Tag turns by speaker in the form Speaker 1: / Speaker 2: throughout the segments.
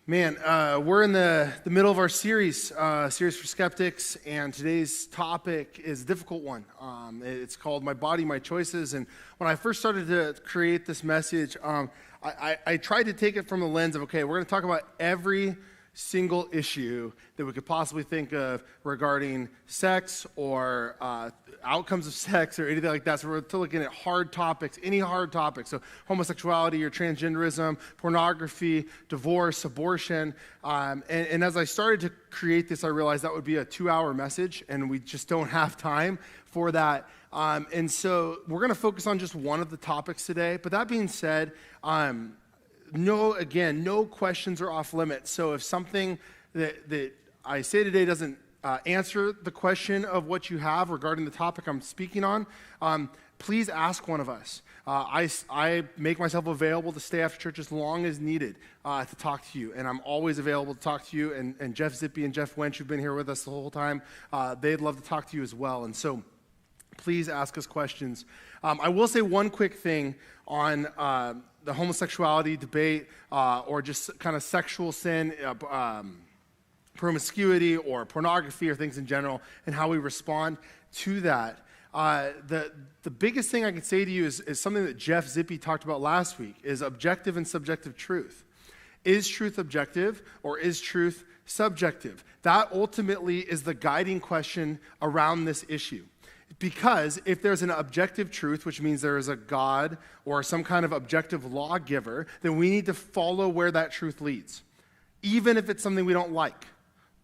Speaker 1: We're in the middle of our series for Skeptics, and today's topic is a difficult one. It's called My Body, My Choices, and when I first started to create this message, I tried to take it from the lens of, okay, we're going to talk about every single issue that we could possibly think of regarding sex or outcomes of sex or anything like that. So we're looking at hard topics, any hard topics. So homosexuality or transgenderism, pornography, divorce, abortion. And as I started to create this, I realized that would be a 2-hour message, and we just don't have time for that. And so we're going to focus on just one of the topics today. But that being said, no questions are off limits. So if something that I say today doesn't answer the question of what you have regarding the topic I'm speaking on, please ask one of us. I make myself available to stay after church as long as needed to talk to you, and I'm always available to talk to you. And Jeff Zippy and Jeff Wench, who've been here with us the whole time, they'd love to talk to you as well. And so please ask us questions. I will say one quick thing on the homosexuality debate or just kind of sexual sin, promiscuity or pornography or things in general, and how we respond to that. The biggest thing I can say to you is something that Jeff Zippy talked about last week, is objective and subjective truth. Is truth objective or is truth subjective? That ultimately is the guiding question around this issue. Because if there's an objective truth, which means there is a God or some kind of objective lawgiver, then we need to follow where that truth leads. Even if it's something we don't like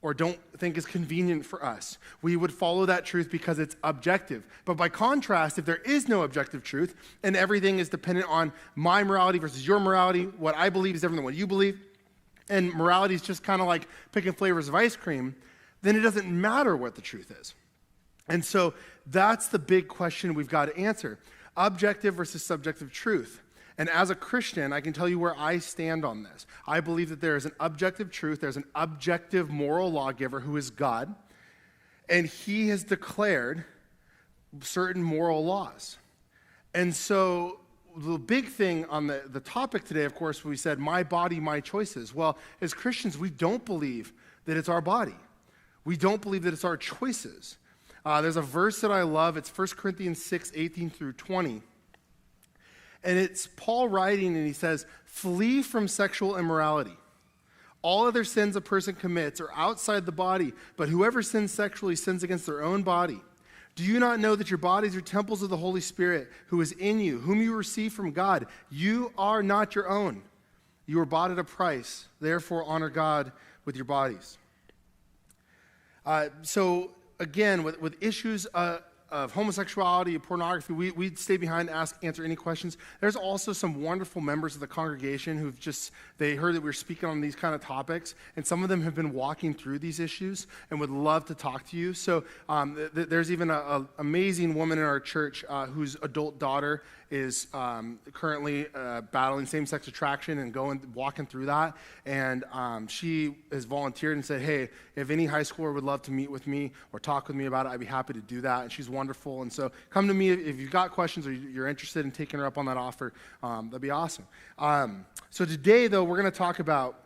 Speaker 1: or don't think is convenient for us, we would follow that truth because it's objective. But by contrast, if there is no objective truth and everything is dependent on my morality versus your morality, what I believe is different than what you believe, and morality is just kind of like picking flavors of ice cream, then it doesn't matter what the truth is. And so that's the big question we've got to answer. Objective versus subjective truth. And as a Christian, I can tell you where I stand on this. I believe that there is an objective truth, there's an objective moral lawgiver who is God, and he has declared certain moral laws. And so the big thing on the topic today, of course, we said, my body, my choices. Well, as Christians, we don't believe that it's our body. We don't believe that it's our choices. There's a verse that I love. It's 1 Corinthians 6, 18 through 20. And it's Paul writing, and he says, flee from sexual immorality. All other sins a person commits are outside the body, but whoever sins sexually sins against their own body. Do you not know that your bodies are temples of the Holy Spirit, who is in you, whom you receive from God? You are not your own. You were bought at a price. Therefore, honor God with your bodies. Again, with issues of homosexuality, pornography, we'd stay behind and answer any questions. There's also some wonderful members of the congregation who've they heard that we were speaking on these kind of topics, and some of them have been walking through these issues and would love to talk to you. So there's even an amazing woman in our church whose adult daughter is currently battling same-sex attraction and walking through that. And she has volunteered and said, hey, if any high schooler would love to meet with me or talk with me about it, I'd be happy to do that. And she's wonderful. And so come to me if you've got questions or you're interested in taking her up on that offer. That'd be awesome. So today, though, we're going to talk about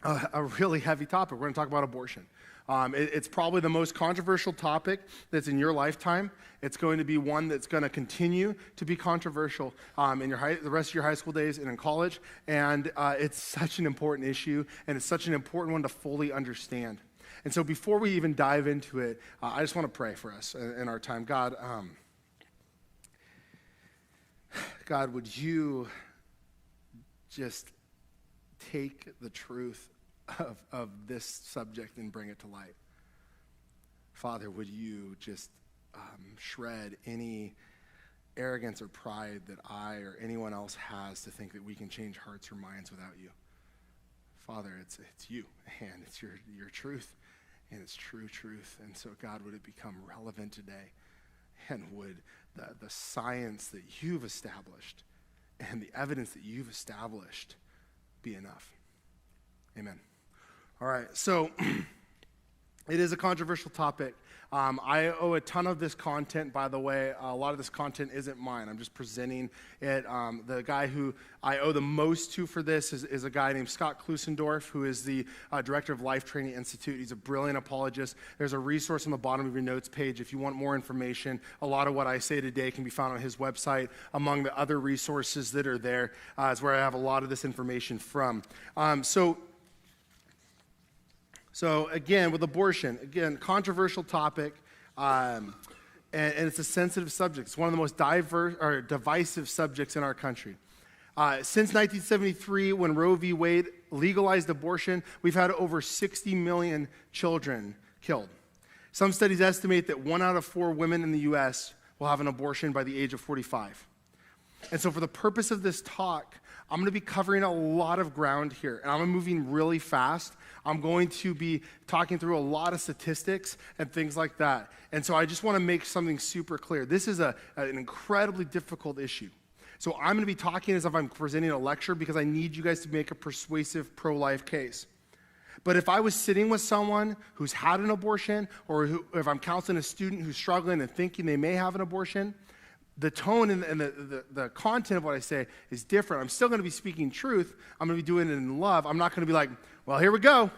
Speaker 1: a really heavy topic. We're going to talk about abortion. It's probably the most controversial topic that's in your lifetime. It's going to be one that's going to continue to be controversial in the rest of your high school days and in college. And it's such an important issue, and it's such an important one to fully understand. And so before we even dive into it, I just want to pray for us in our time. God, would you just take the truth of this subject and bring it to light? Father, would you just shred any arrogance or pride that I or anyone else has to think that we can change hearts or minds without you? Father, it's you, and it's your truth, and it's true truth. And so, God, would it become relevant today? And would the science that you've established and the evidence that you've established be enough? Amen. All right, so it is a controversial topic. I owe a ton of this content, by the way. A lot of this content isn't mine. I'm just presenting it. The guy who I owe the most to for this is a guy named Scott Klusendorf, who is the director of Life Training Institute. He's a brilliant apologist. There's a resource on the bottom of your notes page if you want more information. A lot of what I say today can be found on his website. Among the other resources that are there is where I have a lot of this information from. So again, with abortion, controversial topic, and it's a sensitive subject. It's one of the most divisive subjects in our country. Since 1973, when Roe v. Wade legalized abortion, we've had over 60 million children killed. Some studies estimate that 1 out of 4 women in the U.S. will have an abortion by the age of 45. And so for the purpose of this talk, I'm going to be covering a lot of ground here, and I'm moving really fast. I'm going to be talking through a lot of statistics and things like that. And so I just want to make something super clear. This is an incredibly difficult issue. So I'm going to be talking as if I'm presenting a lecture because I need you guys to make a persuasive pro-life case. But if I was sitting with someone who's had an abortion, or if I'm counseling a student who's struggling and thinking they may have an abortion, the tone and the content of what I say is different. I'm still going to be speaking truth. I'm going to be doing it in love. I'm not going to be like, well, here we go.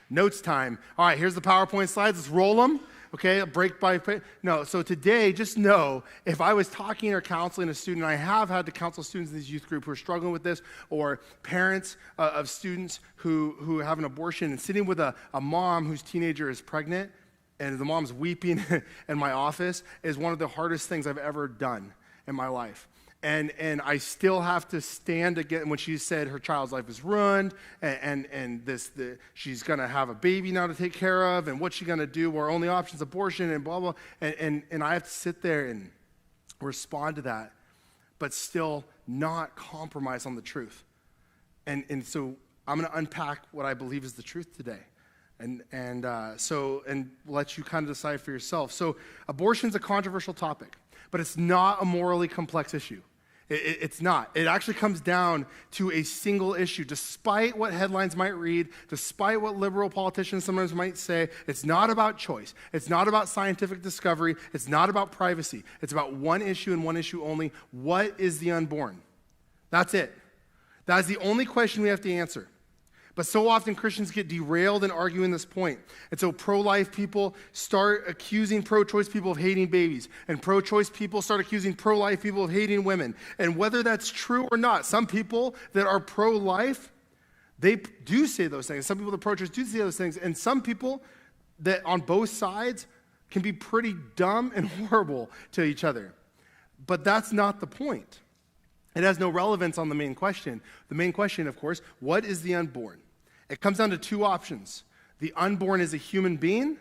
Speaker 1: Notes time. All right, here's the PowerPoint slides. Let's roll them. Okay, break by break. No, so today, just know, if I was talking or counseling a student, I have had to counsel students in this youth group who are struggling with this, or parents of students who have an abortion, and sitting with a mom whose teenager is pregnant, and the mom's weeping in my office, is one of the hardest things I've ever done in my life. And I still have to stand again when she said her child's life is ruined, and she's going to have a baby now to take care of, and what's she going to do? Our only option is abortion, and blah, blah. And I have to sit there and respond to that, but still not compromise on the truth. And so I'm going to unpack what I believe is the truth today. And let you kind of decide for yourself. So abortion's a controversial topic, but it's not a morally complex issue. It's not. It actually comes down to a single issue. Despite what headlines might read, despite what liberal politicians sometimes might say, it's not about choice. It's not about scientific discovery. It's not about privacy. It's about one issue and one issue only. What is the unborn? That's it. That is the only question we have to answer. But so often Christians get derailed in arguing this point. And so pro-life people start accusing pro-choice people of hating babies. And pro-choice people start accusing pro-life people of hating women. And whether that's true or not, some people that are pro-life, they do say those things. Some people that are pro-choice do say those things. And some people that on both sides can be pretty dumb and horrible to each other. But that's not the point. It has no relevance on the main question. The main question, of course, what is the unborn? It comes down to two options. The unborn is a human being,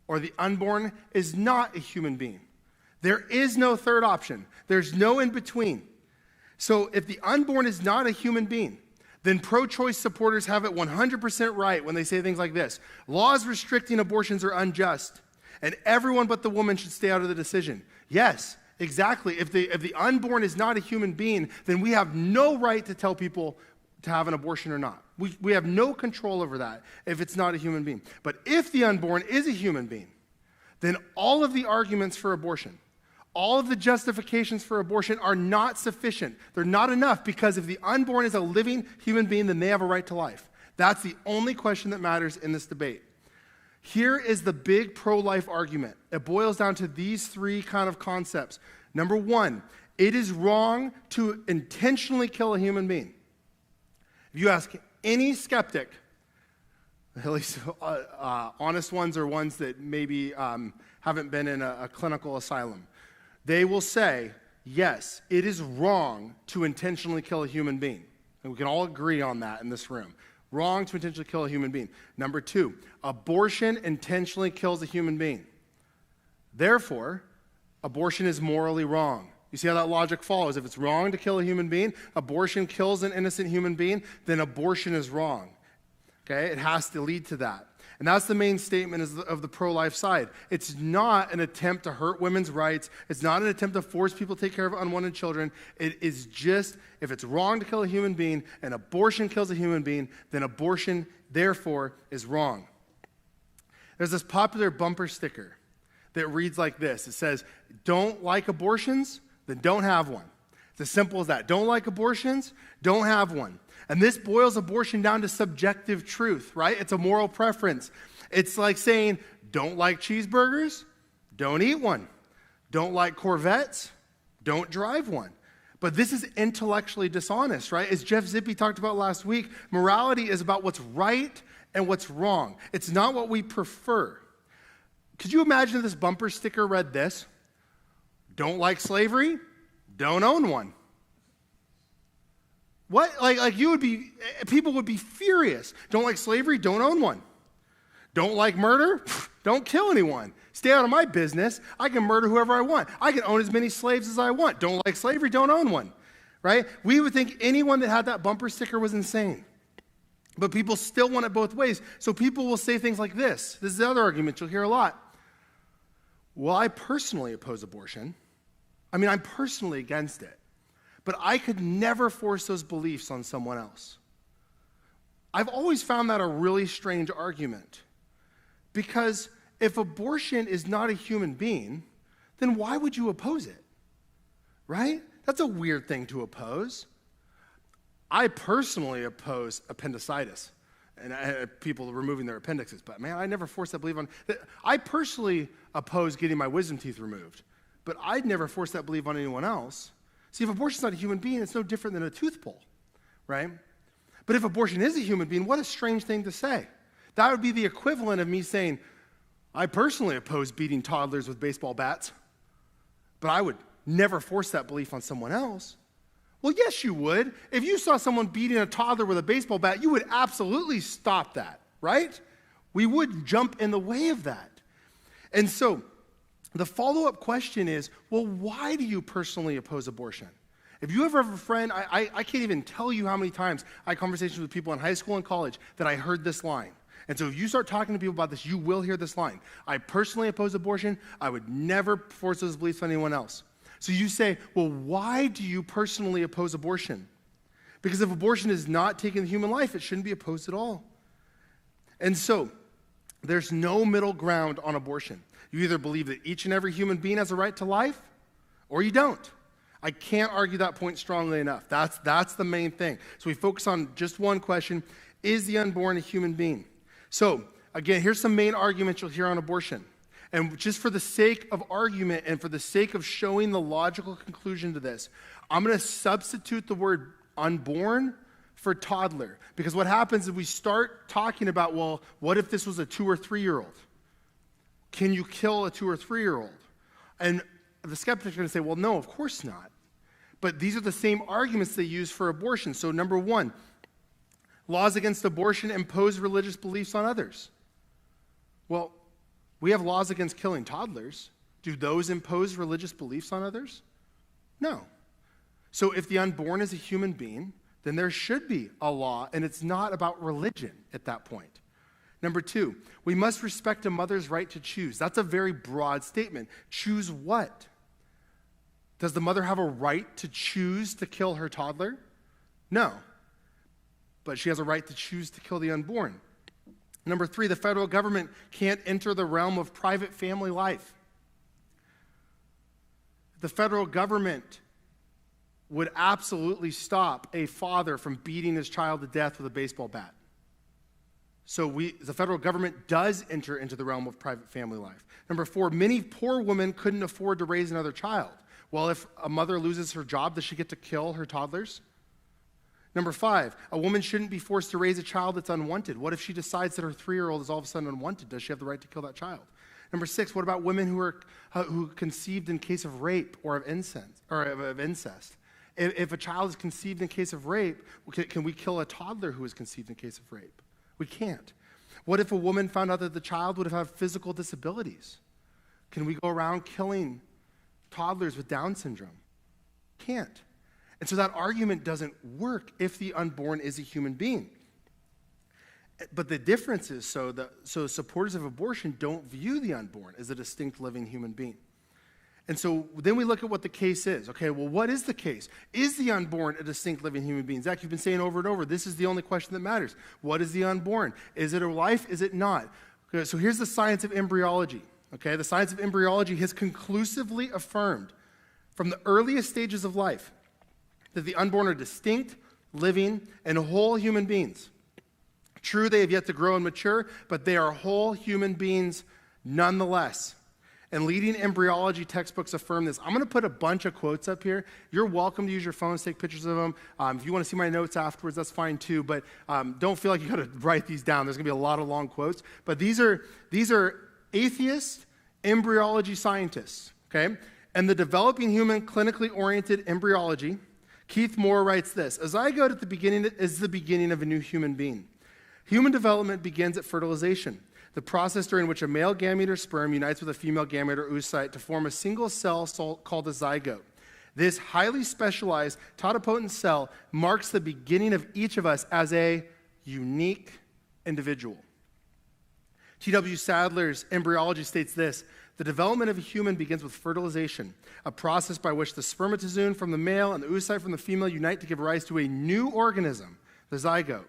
Speaker 1: or the unborn is not a human being. There is no third option. There's no in between. So if the unborn is not a human being, then pro-choice supporters have it 100% right when they say things like this: laws restricting abortions are unjust, and everyone but the woman should stay out of the decision. Yes, exactly. If the unborn is not a human being, then we have no right to tell people to have an abortion or not. We have no control over that if it's not a human being. But if the unborn is a human being, then all of the arguments for abortion, all of the justifications for abortion are not sufficient. They're not enough, because if the unborn is a living human being, then they have a right to life. That's the only question that matters in this debate. Here is the big pro-life argument. It boils down to these three kind of concepts. Number one, it is wrong to intentionally kill a human being. If you ask any skeptic, at least honest ones or ones that maybe haven't been in a clinical asylum, they will say, yes, it is wrong to intentionally kill a human being. And we can all agree on that in this room. Wrong to intentionally kill a human being. Number two, abortion intentionally kills a human being. Therefore, abortion is morally wrong. You see how that logic follows? If it's wrong to kill a human being, abortion kills an innocent human being, then abortion is wrong. Okay? It has to lead to that. And that's the main statement of the pro-life side. It's not an attempt to hurt women's rights. It's not an attempt to force people to take care of unwanted children. It is just, if it's wrong to kill a human being and abortion kills a human being, then abortion, therefore, is wrong. There's this popular bumper sticker that reads like this. It says, don't like abortions, then don't have one. It's as simple as that. Don't like abortions, don't have one. And this boils abortion down to subjective truth, right? It's a moral preference. It's like saying, don't like cheeseburgers, don't eat one. Don't like Corvettes, don't drive one. But this is intellectually dishonest, right? As Jeff Zippy talked about last week, morality is about what's right and what's wrong. It's not what we prefer. Could you imagine if this bumper sticker read this? Don't like slavery? Don't own one. What? Like people would be furious. Don't like slavery? Don't own one. Don't like murder? Don't kill anyone. Stay out of my business. I can murder whoever I want. I can own as many slaves as I want. Don't like slavery? Don't own one. Right? We would think anyone that had that bumper sticker was insane. But people still want it both ways. So people will say things like this. This is the other argument you'll hear a lot. Well, I personally oppose abortion. I'm personally against it. But I could never force those beliefs on someone else. I've always found that a really strange argument. Because if abortion is not a human being, then why would you oppose it? Right? That's a weird thing to oppose. I personally oppose appendicitis and people removing their appendixes. But man, I never forced that belief on. I personally oppose getting my wisdom teeth removed. But I'd never force that belief on anyone else. See, if abortion's not a human being, it's no different than a tooth pull, right? But if abortion is a human being, what a strange thing to say. That would be the equivalent of me saying, I personally oppose beating toddlers with baseball bats, but I would never force that belief on someone else. Well, yes, you would. If you saw someone beating a toddler with a baseball bat, you would absolutely stop that, right? We would jump in the way of that. And so the follow-up question is, well, why do you personally oppose abortion? If you ever have a friend, I can't even tell you how many times I had conversations with people in high school and college that I heard this line. And so if you start talking to people about this, you will hear this line. I personally oppose abortion. I would never force those beliefs on anyone else. So you say, well, why do you personally oppose abortion? Because if abortion is not taking the human life, it shouldn't be opposed at all. And so there's no middle ground on abortion. You either believe that each and every human being has a right to life, or you don't. I can't argue that point strongly enough. That's the main thing. So we focus on just one question: is the unborn a human being? So again, here's some main arguments you'll hear on abortion. And just for the sake of argument and for the sake of showing the logical conclusion to this, I'm going to substitute the word unborn for toddler. Because what happens is we start talking about, well, what if this was a 2 or 3-year-old? Can you kill a 2 or 3-year-old? And the skeptics are going to say, well, no, of course not. But these are the same arguments they use for abortion. So number one, laws against abortion impose religious beliefs on others. Well, we have laws against killing toddlers. Do those impose religious beliefs on others? No. So if the unborn is a human being, then there should be a law, and it's not about religion at that point. Number two, we must respect a mother's right to choose. That's a very broad statement. Choose what? Does the mother have a right to choose to kill her toddler? No. But she has a right to choose to kill the unborn. Number three, the federal government can't enter the realm of private family life. The federal government would absolutely stop a father from beating his child to death with a baseball bat. So the federal government does enter into the realm of private family life. Number four, many poor women couldn't afford to raise another child. Well, if a mother loses her job, does she get to kill her toddlers? Number five, a woman shouldn't be forced to raise a child that's unwanted. What if she decides that her 3-year-old is all of a sudden unwanted? Does she have the right to kill that child? Number six, what about women who conceived in case of rape or of incest? If a child is conceived in case of rape, can we kill a toddler who is conceived in case of rape? We can't. What if a woman found out that the child would have physical disabilities? Can we go around killing toddlers with Down syndrome? Can't. And so that argument doesn't work if the unborn is a human being. But the difference is, so supporters of abortion don't view the unborn as a distinct living human being. And so then we look at what the case is. Okay, well, what is the case? Is the unborn a distinct living human being? Zach, you've been saying over and over, this is the only question that matters. What is the unborn? Is it a life? Is it not? Okay, so here's the science of embryology. Okay, the science of embryology has conclusively affirmed from the earliest stages of life that the unborn are distinct, living, and whole human beings. True, they have yet to grow and mature, but they are whole human beings nonetheless. And leading embryology textbooks affirm this. I'm going to put a bunch of quotes up here. You're welcome to use your phones, take pictures of them. If you want to see my notes afterwards, that's fine too. But don't feel like you got to write these down. There's going to be a lot of long quotes. But these are atheist embryology scientists, okay? And the developing human clinically oriented embryology, Keith Moore writes this: a zygote at the beginning is the beginning of a new human being. Human development begins at fertilization, the process during which a male gamete or sperm unites with a female gamete or oocyte to form a single cell called a zygote. This highly specialized totipotent cell marks the beginning of each of us as a unique individual. T.W. Sadler's embryology states this: the development of a human begins with fertilization, a process by which the spermatozoon from the male and the oocyte from the female unite to give rise to a new organism, the zygote.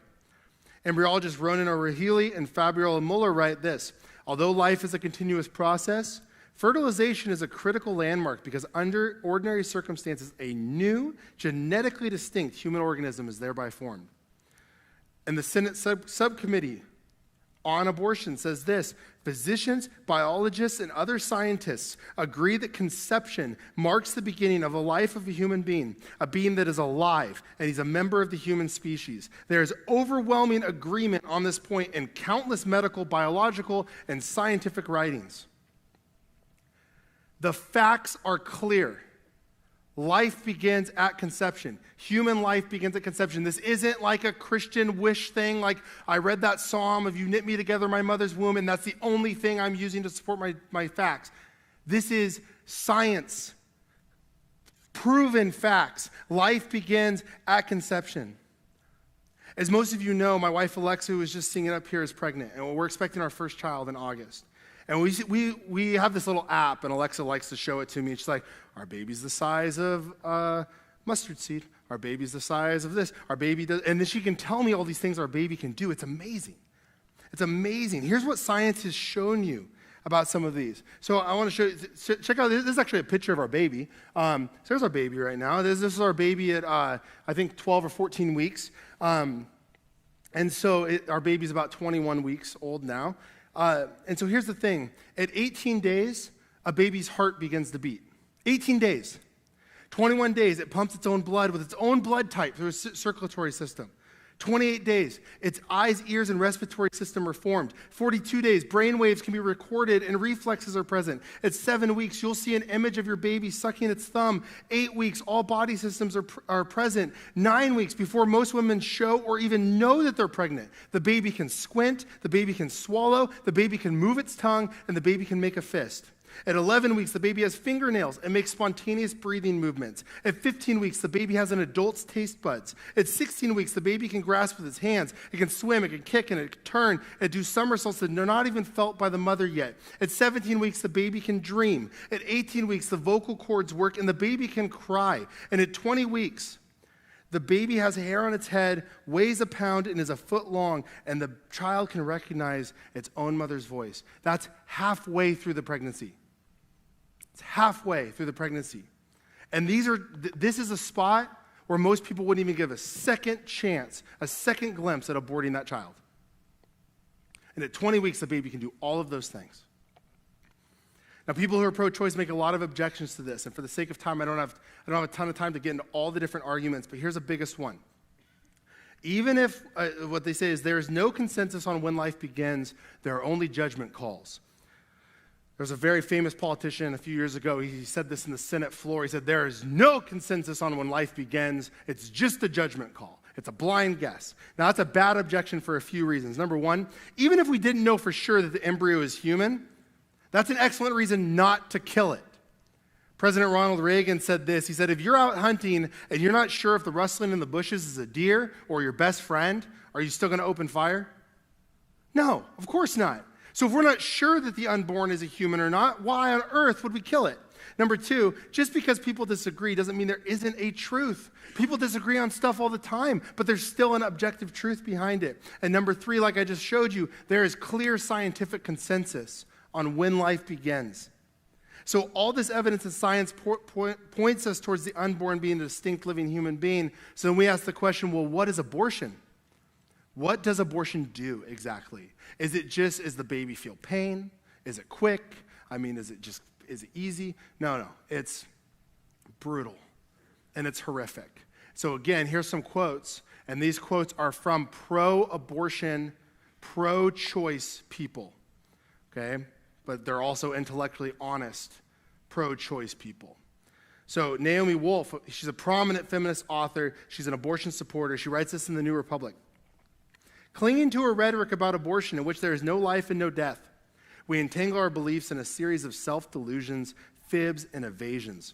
Speaker 1: Embryologists Ronan O'Rahilly and Fabiola Muller write this: although life is a continuous process, fertilization is a critical landmark because under ordinary circumstances, a new, genetically distinct human organism is thereby formed. And the Senate subcommittee on abortion says this: physicians, biologists, and other scientists agree that conception marks the beginning of the life of a human being, a being that is alive, and he's a member of the human species. There is overwhelming agreement on this point in countless medical, biological, and scientific writings. The facts are clear. Life begins at conception. Human life begins at conception. This isn't like a Christian wish thing, like I read that psalm of you knit me together in my mother's womb, and that's the only thing I'm using to support my facts. This is science. Proven facts. Life begins at conception. As most of you know, my wife Alexa, who was just singing up here, is pregnant, and we're expecting our first child in August. And we have this little app, and Alexa likes to show it to me. She's like, our baby's the size of mustard seed. Our baby's the size of this. Our baby does, and then she can tell me all these things our baby can do. It's amazing. It's amazing. Here's what science has shown you about some of these. So I want to show you, check out, this is actually a picture of our baby. So there's our baby right now. This is our baby at, I think, 12 or 14 weeks. And so our baby's about 21 weeks old now. And so here's the thing. At 18 days, a baby's heart begins to beat. 18 days. 21 days, it pumps its own blood with its own blood type through a circulatory system. 28 days, its eyes, ears, and respiratory system are formed. 42 days, brain waves can be recorded and reflexes are present. At 7 weeks, you'll see an image of your baby sucking its thumb. 8 weeks, all body systems are present. 9 weeks, before most women show or even know that they're pregnant, the baby can squint, the baby can swallow, the baby can move its tongue, and the baby can make a fist. At 11 weeks, the baby has fingernails and makes spontaneous breathing movements. At 15 weeks, the baby has an adult's taste buds. At 16 weeks, the baby can grasp with its hands. It can swim, it can kick, and it can turn and do somersaults that are not even felt by the mother yet. At 17 weeks, the baby can dream. At 18 weeks, the vocal cords work and the baby can cry. And at 20 weeks, the baby has hair on its head, weighs a pound, and is a foot long, and the child can recognize its own mother's voice. That's halfway through the pregnancy. It's halfway through the pregnancy. And this is a spot where most people wouldn't even give a second chance, a second glimpse at aborting that child. And at 20 weeks, the baby can do all of those things. Now, people who are pro-choice make a lot of objections to this, and for the sake of time, I don't have a ton of time to get into all the different arguments, but here's the biggest one. Even if what they say is there is no consensus on when life begins, there are only judgment calls. There was a very famous politician a few years ago. He said this in the Senate floor. He said, there is no consensus on when life begins. It's just a judgment call. It's a blind guess. Now, that's a bad objection for a few reasons. Number one, even if we didn't know for sure that the embryo is human, that's an excellent reason not to kill it. President Ronald Reagan said this. He said, if you're out hunting and you're not sure if the rustling in the bushes is a deer or your best friend, are you still going to open fire? No, of course not. So if we're not sure that the unborn is a human or not, why on earth would we kill it? Number two, just because people disagree doesn't mean there isn't a truth. People disagree on stuff all the time, but there's still an objective truth behind it. And number three, like I just showed you, there is clear scientific consensus on when life begins. So all this evidence and science points us towards the unborn being a distinct living human being. So then we ask the question, well, what is abortion? What does abortion do exactly? Is the baby feel pain? Is it quick? I mean, is it easy? No, it's brutal and it's horrific. So again, here's some quotes, and these quotes are from pro-abortion, pro-choice people, okay? But they're also intellectually honest, pro-choice people. So Naomi Wolf, she's a prominent feminist author. She's an abortion supporter. She writes this in the New Republic. Clinging to a rhetoric about abortion in which there is no life and no death, we entangle our beliefs in a series of self-delusions, fibs, and evasions.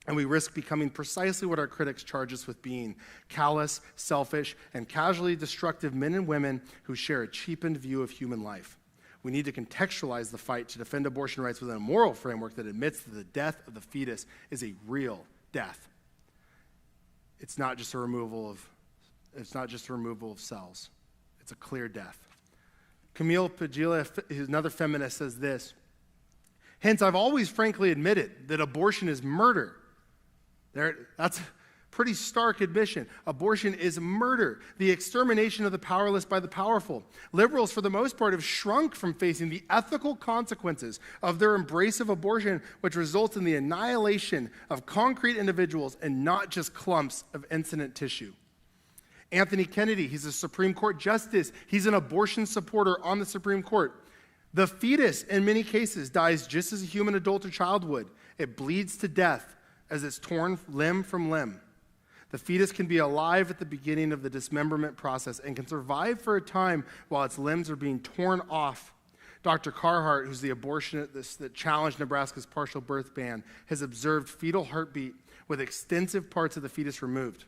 Speaker 1: And we risk becoming precisely what our critics charge us with being: callous, selfish, and casually destructive men and women who share a cheapened view of human life. We need to contextualize the fight to defend abortion rights within a moral framework that admits that the death of the fetus is a real death. It's not just a removal of cells. It's a clear death. Camille Paglia, another feminist, says this: hence, I've always frankly admitted that abortion is murder. That's a pretty stark admission. Abortion is murder, the extermination of the powerless by the powerful. Liberals, for the most part, have shrunk from facing the ethical consequences of their embrace of abortion, which results in the annihilation of concrete individuals and not just clumps of incident tissue. Anthony Kennedy, he's a Supreme Court justice. He's an abortion supporter on the Supreme Court. The fetus, in many cases, dies just as a human adult or child would. It bleeds to death as it's torn limb from limb. The fetus can be alive at the beginning of the dismemberment process and can survive for a time while its limbs are being torn off. Dr. Carhart, who's the abortionist that challenged Nebraska's partial birth ban, has observed fetal heartbeat with extensive parts of the fetus removed,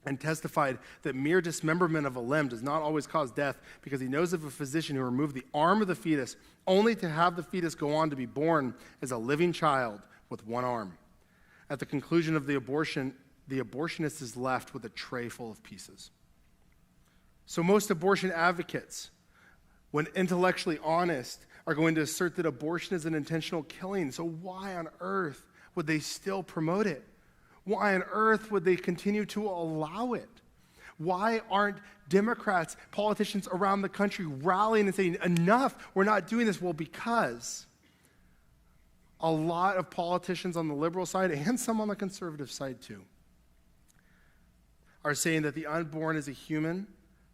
Speaker 1: and testified that mere dismemberment of a limb does not always cause death, because he knows of a physician who removed the arm of the fetus only to have the fetus go on to be born as a living child with one arm. At the conclusion of the abortion, the abortionist is left with a tray full of pieces. So most abortion advocates, when intellectually honest, are going to assert that abortion is an intentional killing. So why on earth would they still promote it? Why on earth would they continue to allow it? Why aren't Democrats, politicians around the country rallying and saying, enough, we're not doing this? Well, because a lot of politicians on the liberal side, and some on the conservative side too, are saying that the unborn is a human,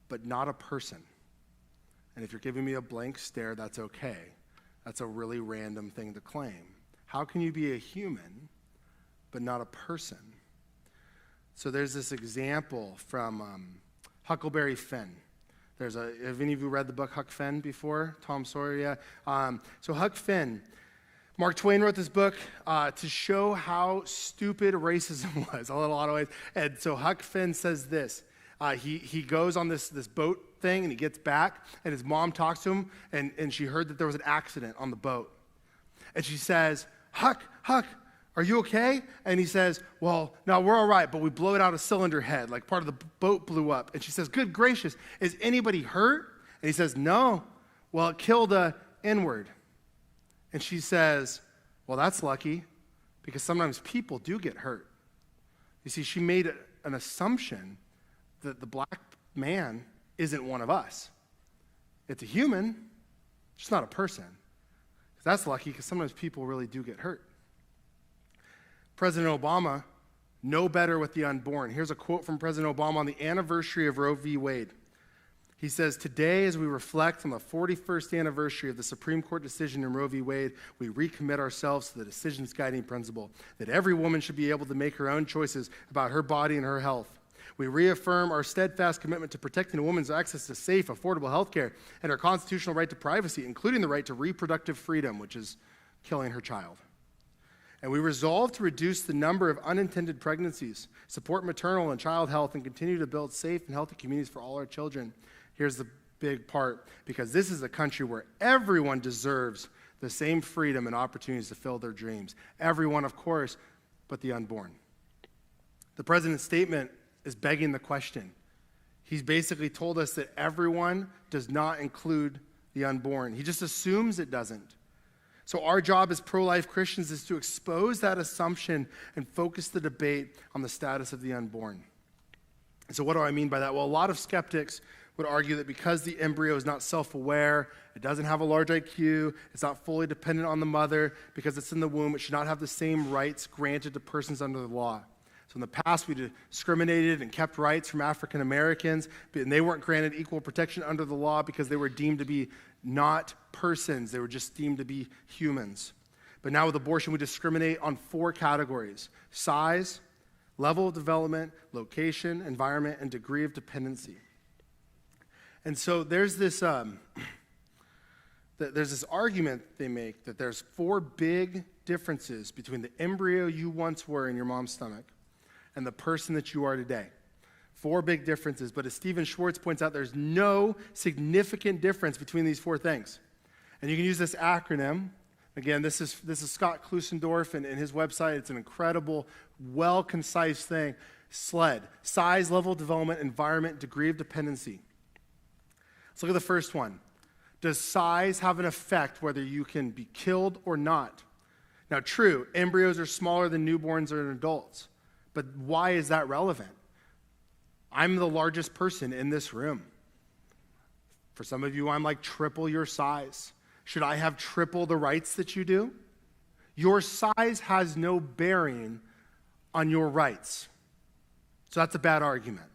Speaker 1: but not a person. And if you're giving me a blank stare, that's okay. That's a really random thing to claim. How can you be a human but not a person? So there's this example from Huckleberry Finn. Have any of you read the book Huck Finn before? Tom Sawyer, yeah. So Huck Finn, Mark Twain wrote this book to show how stupid racism was, a lot of ways. And so Huck Finn says this. He goes on this boat thing, and he gets back, and his mom talks to him, and she heard that there was an accident on the boat. And she says, Huck, are you okay? And he says, well, no, we're all right, but we blew it out a cylinder head, like part of the boat blew up. And she says, good gracious, is anybody hurt? And he says, no. Well, it killed a N-word. And she says, well, that's lucky, because sometimes people do get hurt. You see, she made an assumption that the black man isn't one of us. It's a human, just not a person. That's lucky, because sometimes people really do get hurt. President Obama, no better with the unborn. Here's a quote from President Obama on the anniversary of Roe v. Wade. He says, today, as we reflect on the 41st anniversary of the Supreme Court decision in Roe v. Wade, we recommit ourselves to the decision's guiding principle that every woman should be able to make her own choices about her body and her health. We reaffirm our steadfast commitment to protecting a woman's access to safe, affordable health care and her constitutional right to privacy, including the right to reproductive freedom, which is killing her child. And we resolve to reduce the number of unintended pregnancies, support maternal and child health, and continue to build safe and healthy communities for all our children. Here's the big part, because this is a country where everyone deserves the same freedom and opportunities to fill their dreams. Everyone, of course, but the unborn. The president's statement is begging the question. He's basically told us that everyone does not include the unborn. He just assumes it doesn't. So our job as pro-life Christians is to expose that assumption and focus the debate on the status of the unborn. So what do I mean by that? Well, a lot of skeptics would argue that because the embryo is not self-aware, it doesn't have a large IQ, it's not fully dependent on the mother, because it's in the womb, it should not have the same rights granted to persons under the law. So in the past, we discriminated and kept rights from African Americans, and they weren't granted equal protection under the law because they were deemed to be not persons. They were just deemed to be humans. But now with abortion, we discriminate on 4 categories: size, level of development, location, environment, and degree of dependency. And so there's this argument they make that there's 4 big differences between the embryo you once were in your mom's stomach and the person that you are today. 4 big differences, but as Stephen Schwartz points out, there's no significant difference between these 4 things. And you can use this acronym. Again, this is Scott Klusendorf and his website. It's an incredible, well-concise thing. SLED, size, level of development, environment, degree of dependency. Let's look at the first one. Does size have an effect whether you can be killed or not? Now, true, embryos are smaller than newborns or adults. But why is that relevant? I'm the largest person in this room. For some of you, I'm like triple your size. Should I have triple the rights that you do? Your size has no bearing on your rights. So that's a bad argument.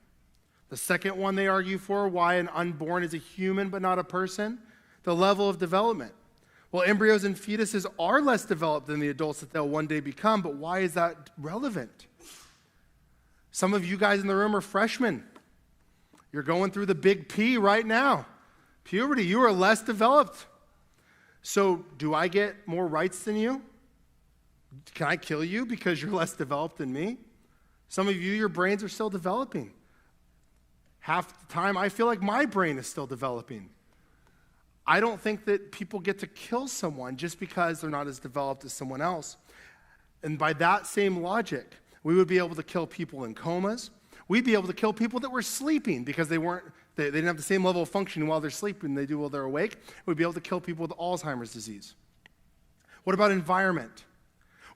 Speaker 1: The second one they argue for, why an unborn is a human but not a person, the level of development. Well, embryos and fetuses are less developed than the adults that they'll one day become, but why is that relevant? Some of you guys in the room are freshmen. You're going through the big P right now. Puberty, you are less developed. So do I get more rights than you? Can I kill you because you're less developed than me? Some of you, your brains are still developing. Half the time, I feel like my brain is still developing. I don't think that people get to kill someone just because they're not as developed as someone else. And by that same logic, we would be able to kill people in comas. We'd be able to kill people that were sleeping because they didn't have the same level of functioning while they're sleeping they do while they're awake. We'd be able to kill people with Alzheimer's disease. What about environment?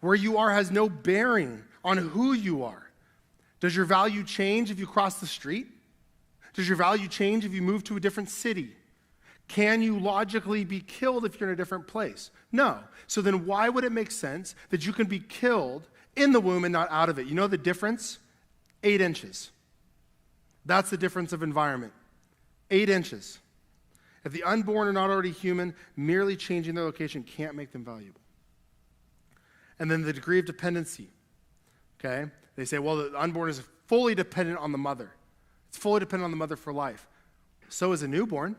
Speaker 1: Where you are has no bearing on who you are. Does your value change if you cross the street? Does your value change if you move to a different city? Can you logically be killed if you're in a different place? No. So then why would it make sense that you can be killed in the womb and not out of it? You know the difference? 8 inches. That's the difference of environment. 8 inches. If the unborn are not already human, merely changing their location can't make them valuable. And then the degree of dependency. Okay? They say, well, the unborn is fully dependent on the mother. It's fully dependent on the mother for life. So is a newborn.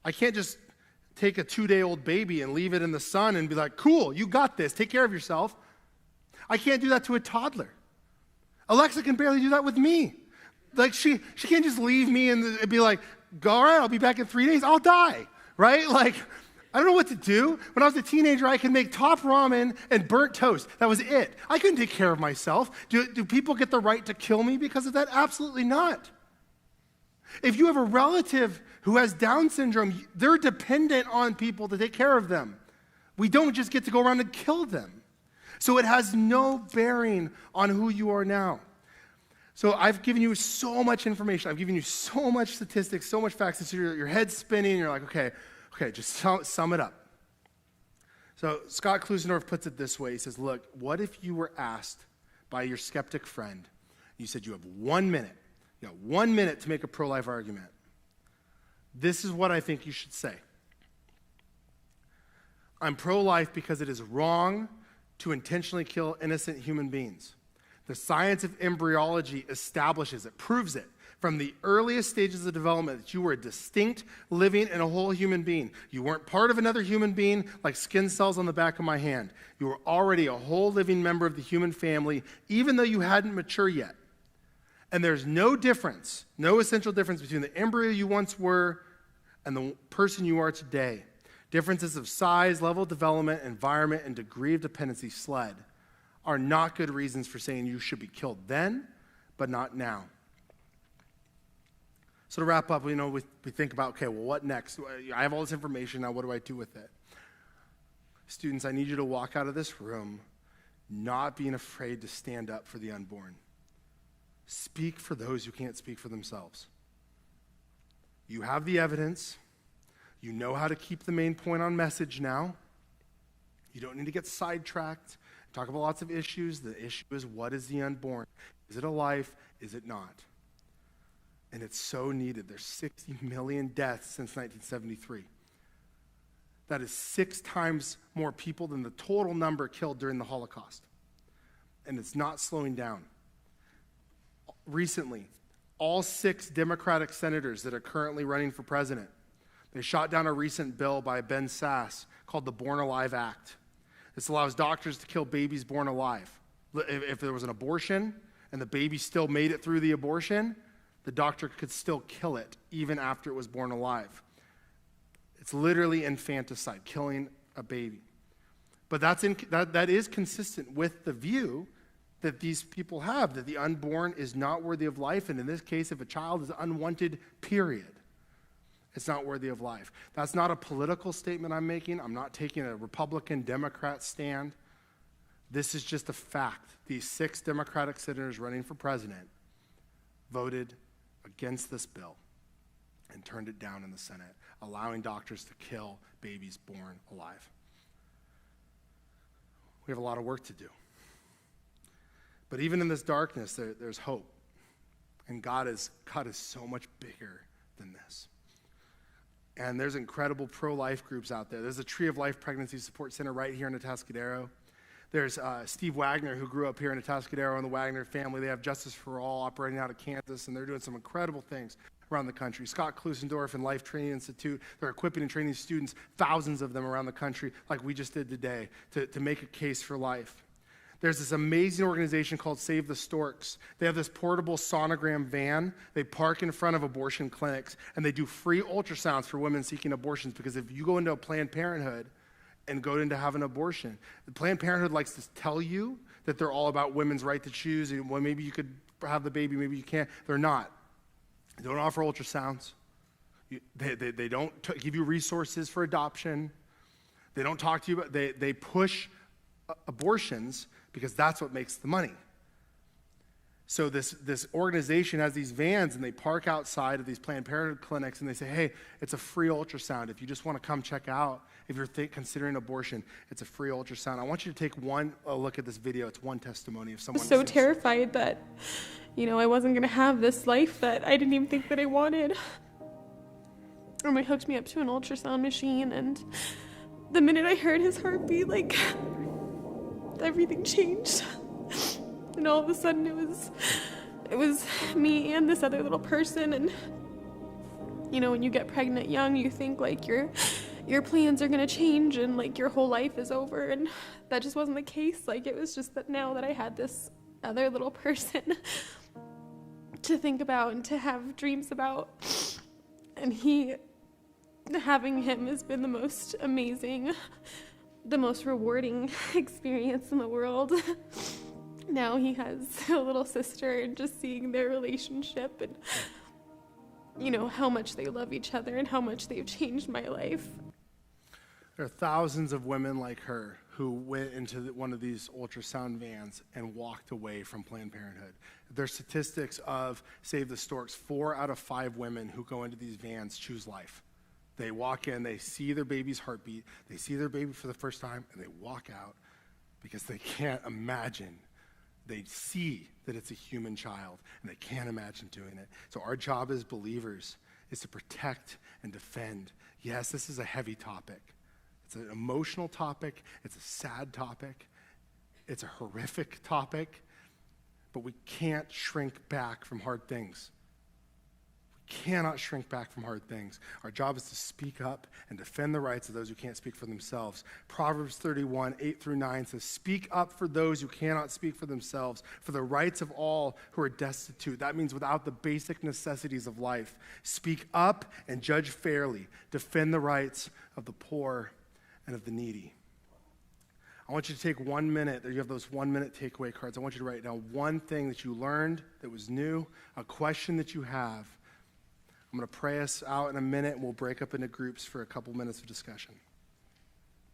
Speaker 1: I can't just take a 2-day-old baby and leave it in the sun and be like, cool, you got this, take care of yourself. I can't do that to a toddler. Alexa can barely do that with me. Like, she can't just leave me and be like, all right, I'll be back in 3 days, I'll die, right? Like, I don't know what to do. When I was a teenager, I could make top ramen and burnt toast. That was it. I couldn't take care of myself. Do people get the right to kill me because of that? Absolutely not. If you have a relative who has Down syndrome, they're dependent on people to take care of them. We don't just get to go around and kill them. So it has no bearing on who you are now. So I've given you so much information. I've given you so much statistics, so much facts. So your head's spinning. And you're like, okay, just sum it up. So Scott Klusendorf puts it this way. He says, look, what if you were asked by your skeptic friend, you said you have 1 minute. You have 1 minute to make a pro-life argument. This is what I think you should say. I'm pro-life because it is wrong to intentionally kill innocent human beings. The science of embryology establishes it, proves it, from the earliest stages of development that you were a distinct, living, and a whole human being. You weren't part of another human being like skin cells on the back of my hand. You were already a whole living member of the human family, even though you hadn't matured yet. And there's no difference, no essential difference between the embryo you once were and the person you are today, differences of size, level of development, environment, and degree of dependency, SLED, are not good reasons for saying you should be killed then, but not now. So to wrap up, we think about, okay, well, what next? I have all this information, now what do I do with it? Students, I need you to walk out of this room not being afraid to stand up for the unborn. Speak for those who can't speak for themselves. You have the evidence. You know how to keep the main point on message now. You don't need to get sidetracked. Talk about lots of issues. The issue is, what is the unborn? Is it a life? Is it not? And it's so needed. There's 60 million deaths since 1973. That is 6 times more people than the total number killed during the Holocaust. And it's not slowing down. Recently, all 6 Democratic senators that are currently running for president, they shot down a recent bill by Ben Sasse called the Born Alive Act. This allows doctors to kill babies born alive. If there was an abortion and the baby still made it through the abortion, the doctor could still kill it even after it was born alive. It's literally infanticide, killing a baby. But that is consistent with the view that these people have, that the unborn is not worthy of life, and in this case, if a child is unwanted, period, it's not worthy of life. That's not a political statement I'm making. I'm not taking a Republican, Democrat stand. This is just a fact. These 6 Democratic senators running for president voted against this bill and turned it down in the Senate, allowing doctors to kill babies born alive. We have a lot of work to do. But even in this darkness, there's hope. And God is so much bigger than this. And there's incredible pro-life groups out there. There's a Tree of Life Pregnancy Support Center right here in Atascadero. There's Steve Wagner, who grew up here in Atascadero, and the Wagner family. They have Justice for All operating out of Kansas, and they're doing some incredible things around the country. Scott Klusendorf and Life Training Institute, they're equipping and training students, thousands of them around the country, like we just did today, to make a case for life. There's this amazing organization called Save the Storks. They have this portable sonogram van. They park in front of abortion clinics, and they do free ultrasounds for women seeking abortions, because if you go into a Planned Parenthood and go in to have an abortion, the Planned Parenthood likes to tell you that they're all about women's right to choose, and well, maybe you could have the baby, maybe you can't. They're not. They don't offer ultrasounds. They don't give you resources for adoption. They don't talk to you about, they push abortions because that's what makes the money. So this organization has these vans, and they park outside of these Planned Parenthood clinics, and they say, hey, it's a free ultrasound. If you just want to come check out, if you're considering abortion, it's a free ultrasound. I want you to take a look at this video. It's one testimony of someone.
Speaker 2: I was so terrified that, I wasn't going to have this life that I didn't even think that I wanted. And they hooked me up to an ultrasound machine, and the minute I heard his heartbeat, everything changed. And all of a sudden it was me and this other little person. And when you get pregnant young, you think your plans are going to change and your whole life is over, and that just wasn't the case. It was just that now that I had this other little person to think about and to have dreams about, and having him has been the most amazing, the most rewarding experience in the world. Now he has a little sister, and just seeing their relationship and how much they love each other and how much they've changed my life.
Speaker 1: There are thousands of women like her who went into one of these ultrasound vans and walked away from Planned Parenthood. There's statistics of Save the Storks. 4 out of 5 women who go into these vans choose life. They walk in, they see their baby's heartbeat, they see their baby for the first time, and they walk out because they can't imagine. They see that it's a human child, and they can't imagine doing it. So our job as believers is to protect and defend. Yes, this is a heavy topic. It's an emotional topic. It's a sad topic. It's a horrific topic. But we can't shrink back from hard things. We cannot shrink back from hard things. Our job is to speak up and defend the rights of those who can't speak for themselves. Proverbs 31, 8-9 says, speak up for those who cannot speak for themselves, for the rights of all who are destitute. That means without the basic necessities of life. Speak up and judge fairly. Defend the rights of the poor and of the needy. I want you to take 1 minute. There you have those 1 minute takeaway cards. I want you to write down one thing that you learned that was new, a question that you have. I'm going to pray us out in a minute, and we'll break up into groups for a couple minutes of discussion.